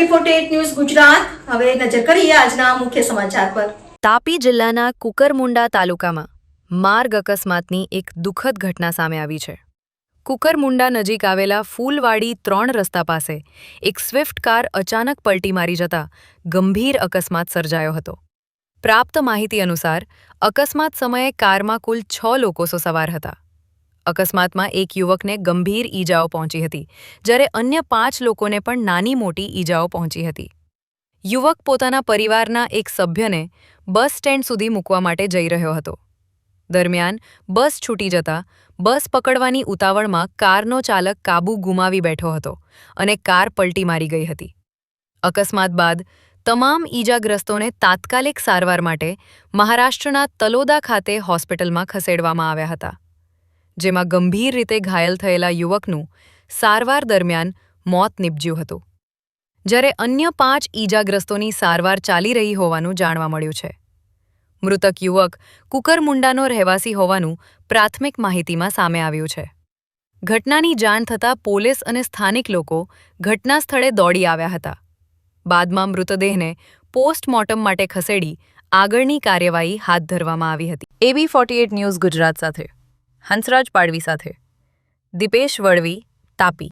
AB48 news Gujarat હવે નજર કરીએ આજના મુખ્ય સમાચાર પર। તાપી જિલ્લાના કુકરમુંડા તાલુકામાં માર્ગ અકસ્માતની એક દુઃખદ ઘટના સામે આવી છે। કુકરમુંડા નજીક આવેલા ફૂલવાડી 3 રસ્તા પાસે એક સ્વિફ્ટ કાર અચાનક પલટી મારી જતા ગંભીર અકસ્માત સર્જાયો હતો। પ્રાપ્ત માહિતી અનુસાર અકસ્માત સમયે કારમાં કુલ 6 લોકો સવાર હતા। અકસ્માતમાં એક યુવકને ગંભીર ઈજાઓ પહોંચી હતી, જ્યારે અન્ય 5 લોકોને પણ નાની મોટી ઈજાઓ પહોંચી હતી। યુવક પોતાના પરિવારના એક સભ્યને બસ સ્ટેન્ડ સુધી મૂકવા માટે જઈ રહ્યો હતો। દરમિયાન બસ છૂટી જતા બસ પકડવાની ઉતાવળમાં કારનો ચાલક કાબુ ગુમાવી બેઠો હતો અને કાર પલટી મારી ગઈ હતી। અકસ્માત બાદ તમામ ઈજાગ્રસ્તોને તાત્કાલિક સારવાર માટે મહારાષ્ટ્રના તલોદા ખાતે હોસ્પિટલમાં ખસેડવામાં આવ્યા હતા, જેમાં ગંભીર રીતે ઘાયલ થયેલા યુવકનું સારવાર દરમિયાન મોત નીપજ્યું હતું, જ્યારે અન્ય 5 ઈજાગ્રસ્તોની સારવાર ચાલી રહી હોવાનું જાણવા મળ્યું છે। મૃતક યુવક કુકરમુંડાનો રહેવાસી હોવાનું પ્રાથમિક માહિતીમાં સામે આવ્યું છે। ઘટનાની જાણ થતાં પોલીસ અને સ્થાનિક લોકો ઘટના સ્થળે દોડી આવ્યા હતા। બાદમાં મૃતદેહને પોસ્ટમોર્ટમ માટે ખસેડી આગળની કાર્યવાહી હાથ ધરવામાં આવી હતી। AB48 ન્યૂઝ ગુજરાત સાથે હંસરાજ પાડવી સાથે દીપેશ વળવી, તાપી।